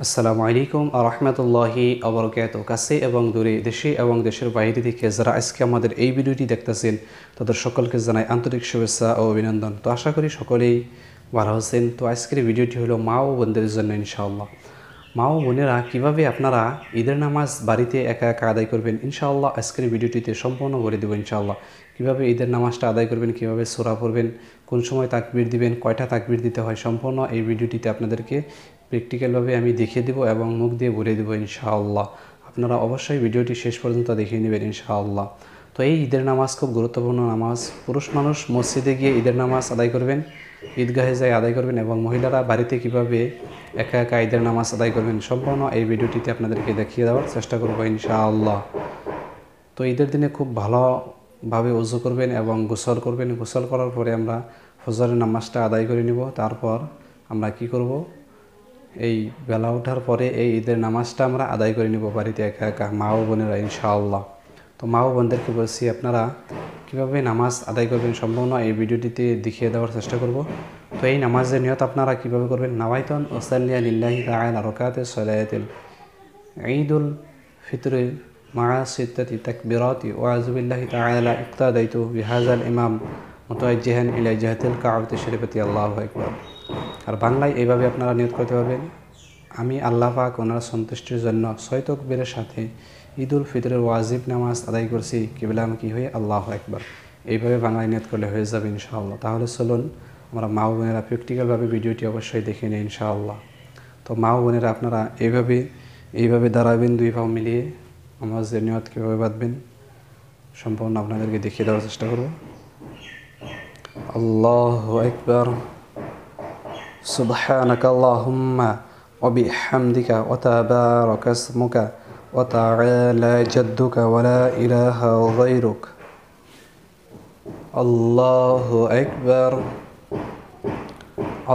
আসসালামু আলাইকুম আরহামতুল্লাহি আবরকাত। কাছে এবং দূরে, দেশে এবং দেশের বাইরে থেকে যারা আজকে আমাদের এই ভিডিওটি দেখতেছেন তাদের সকলকে জানাই আন্তরিক শুভেচ্ছা ও অভিনন্দন। তো আশা করি সকলেই ভালো আছেন। তো আজকের ভিডিওটি হলো মা ও বোনদের জন্য ইনশাআল্লাহ। মা ও বোনেরা কীভাবে আপনারা ঈদের নামাজ বাড়িতে একা একা আদায় করবেন ইনশাআল্লাহ আজকের ভিডিওটিতে সম্পূর্ণ বলে দেবো ইনশাআল্লাহ। কীভাবে ঈদের নামাজটা আদায় করবেন, কীভাবে সূরা পড়বেন, কোন সময় তাকবীর দিবেন, কয়টা তাকবীর দিতে হয়, সম্পূর্ণ এই ভিডিওটিতে আপনাদেরকে প্র্যাকটিক্যালভাবে আমি দেখিয়ে দেবো এবং মুখ দিয়ে বলে দেবো ইনশাআল্লাহ। আপনারা অবশ্যই ভিডিওটি শেষ পর্যন্ত দেখিয়ে নেবেন ইনশাআল্লাহ। তো এই ঈদের নামাজ খুব গুরুত্বপূর্ণ নামাজ। পুরুষ মানুষ মসজিদে গিয়ে ঈদের নামাজ আদায় করবেন, ঈদগাহে যায় আদায় করবেন, এবং মহিলারা বাড়িতে কিভাবে একা একা ঈদের নামাজ আদায় করবেন সম্পূর্ণ এই ভিডিওটিতে আপনাদেরকে দেখিয়ে দেওয়ার চেষ্টা করবো ইনশাআল্লাহ। তো ঈদের দিনে খুব ভালোভাবে ওযু করবেন এবং গোসল করবেন। গোসল করার পরে আমরা ফজরের নামাজটা আদায় করে নিব। তারপর আমরা কি করব, এই বেলা ওঠার পরে এই ঈদের নামাজটা আমরা আদায় করে নিব বাড়িতে একা একা মা ও বোনেরা ইনশাআল্লাহ। তো মা ও বোনদেরকে বলছি আপনারা কীভাবে নামাজ আদায় করবেন সম্পূর্ণ এই ভিডিওটিতে দেখিয়ে দেওয়ার চেষ্টা করব। তো এই নামাজের নিয়ত আপনারা কীভাবে করবেন, নাওয়াইতুন উসাল্লিয়া লিল্লাহি তাআলা রাকাতে সালাতিল ঈদুল ফিতরি মা'a সিত্তাতি তাকবীরাতি ওয়া আযু বিল্লাহি তাআলা ইক্তাদাইতু বিহাযাল ইমাম মুতাওয়াজ্জিহান ইলা জিহাতিল কা'বাতি শরীফাতি আল্লাহু আকবার। আর বাংলায় এইভাবে আপনারা নিয়ত করতে পারবেন, আমি আল্লাহ পাক ওনার সন্তুষ্টির জন্য 6 তাকবীরের সাথে ঈদুল ফিতরের ওয়াজিব নামাজ আদায় করছি, কিবলামুখী হয়ে আল্লাহু আকবার। এইভাবে বাংলায় নিয়ত করলে হয়ে যাবে ইনশাআল্লাহ। তাহলে চলুন আমরা মা ও বোনেরা প্র্যাকটিক্যালভাবে ভিডিওটি অবশ্যই দেখে নিই ইনশাআল্লাহ। তো মা ও বোনেরা আপনারা এইভাবে দাঁড়াবেন, দুই পা মিলিয়ে নামাজের নিয়ত কীভাবে বাঁধবেন সম্পূর্ণ আপনাদেরকে দেখিয়ে দেওয়ার চেষ্টা করব। আল্লাহু আকবার। سبحانك اللهم وبحمدك وتبارك اسمك وتعالى جدك ولا إله غيرك. الله أكبر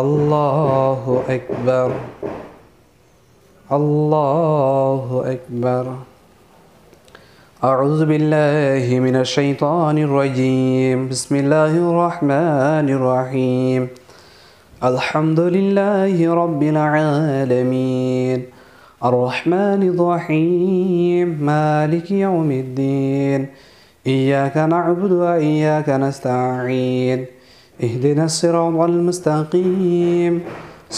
الله أكبر الله أكبر. أعوذ بالله من الشيطان الرجيم. بسم الله الرحمن الرحيم. الحمد لله رب العالمين الرحمن الرحيم مالك يوم الدين إياك نعبد وإياك نستعين اهدنا الصراط المستقيم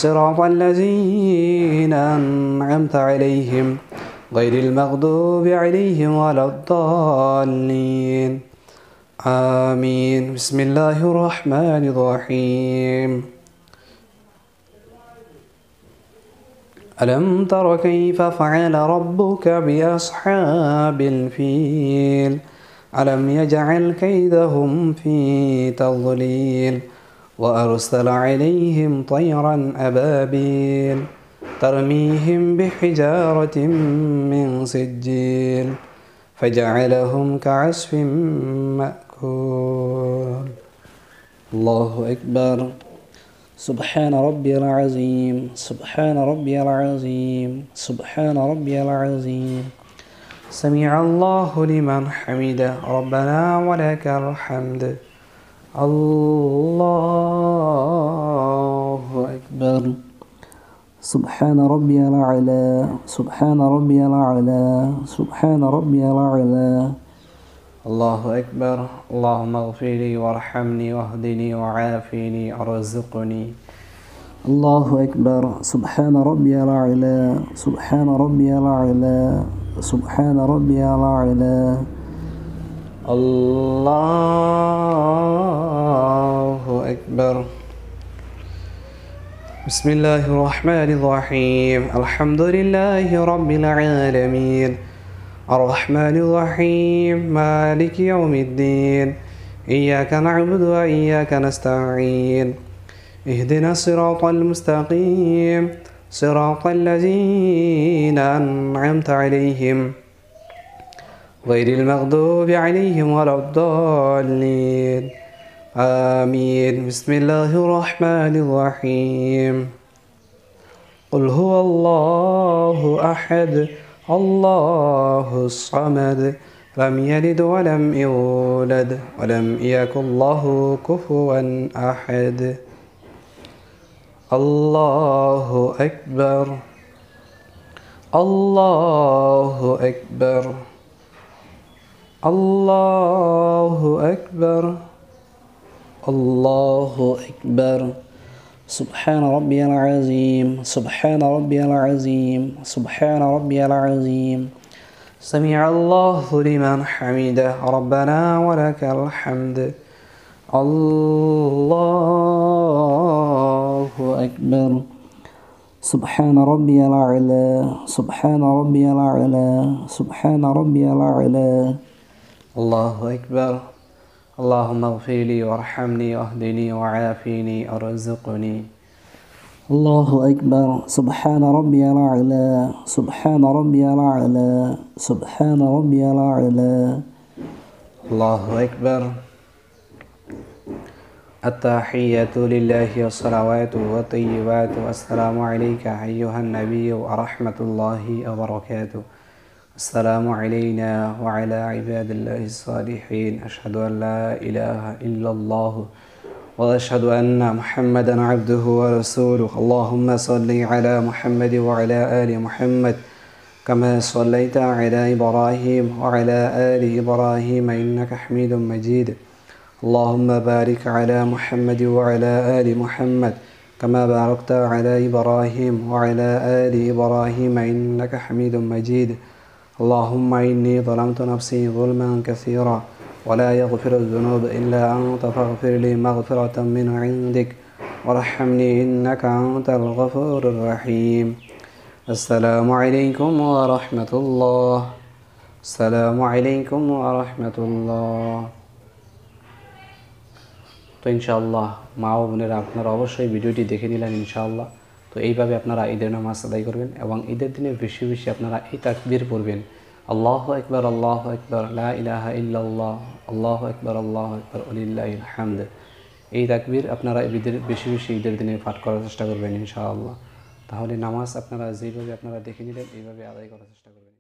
صراط الذين أنعمت عليهم غير المغضوب عليهم ولا الضالين آمين. بسم الله الرحمن الرحيم. ألم تر كيف فعل ربك بأصحاب الفيل ألم يجعل كيدهم في تضليل وأرسل عليهم طيرا أبابيل ترميهم بحجارة من سجيل فجعلهم كعصف مأكول. الله أكبر. سبحان ربي العظيم سبحان ربي العظيم سبحان ربي العظيم. سمع الله لمن حمده ربنا ولك الحمد. الله أكبر. سبحان ربي الأعلى سبحان ربي الأعلى سبحان ربي الأعلى. الله أكبر. اللهم اغفر لي وارحمني واهدني وعافني وارزقني. الله أكبر. سبحان ربي الأعلى سبحان ربي الأعلى سبحان ربي الأعلى. الله أكبر. بسم الله الرحمن الرحيم. الحمد لله رب العالمين الرحمن الرحيم مالك يوم الدين إياك نعبد وإياك نستعين اهدنا الصراط المستقيم صراط الذين أنعمت عليهم غير المغضوب عليهم ولا الضالين آمين. بسم الله الرحمن الرحيم. قل هو الله أحد الله الصمد لم يلد ولم يولد ولم يكن له كفوا أحد. الله أكبر আল্লাহু আকবার, আল্লাহু আকবার, আল্লাহু আকবার। سبحان ربي العظيم، سبحان ربي العظيم، سبحان ربي العظيم. سمع الله لمن حمده، ربنا ولك الحمد. الله أكبر. سبحان ربي الأعلى، سبحان ربي الأعلى، سبحان ربي الأعلى. الله أكبر. اللهم اغفر لي وارحمني واهدني وعافني وارزقني. الله أكبر. سبحان ربي الأعلى، سبحان ربي الأعلى، سبحان ربي الأعلى. الله أكبر. التحيات لله والصلوات والطيبات والسلام عليك أيها النبي ورحمة الله وبركاته. السلام علينا وعلى عباد الله الصالحين. أشهد أن لا إله إلا الله وأشهد أن محمدا عبده ورسوله. اللهم صل على محمد وعلى آل محمد كما صليت على إبراهيم وعلى آل إبراهيم إنك حميد مجيد. اللهم بارك على محمد وعلى آل محمد كما باركت على إبراهيم وعلى آل إبراهيم إنك حميد مجيد. اللهم إني ظلمت نفسي ظلما كثيرا ولا يغفر الذنوب إلا أنت فاغفر لي مغفرة من عندك وارحمني إنك أنت الغفور الرحيم. السلام عليكم ورحمة الله. السلام عليكم ورحمة الله. তো ইনশাআল্লাহ মা ও বোনেরা, আপনারা অবশ্যই ভিডিওটি দেখে নিলেন ইনশাআল্লাহ। তো এইভাবে আপনারা ঈদের নামাজ আদায় করবেন এবং ঈদের দিনে বেশি বেশি আপনারা এই তাকবীর পড়বেন, আল্লাহু আকবার, আল্লাহু আকবার, লা ইলাহা ইল্লাল্লাহ, আল্লাহু আকবার, আল্লাহু আকবার, ওয়ালিল্লাহিল হামদ। এই তাকবীর আপনারা বেশি বেশি ঈদের দিনে পাঠ করার চেষ্টা করবেন ইনশাআল্লাহ। তাহলে নামাজ আপনারা যেভাবে আপনারা দেখে নিলেন এইভাবে আদায় করার চেষ্টা করবেন।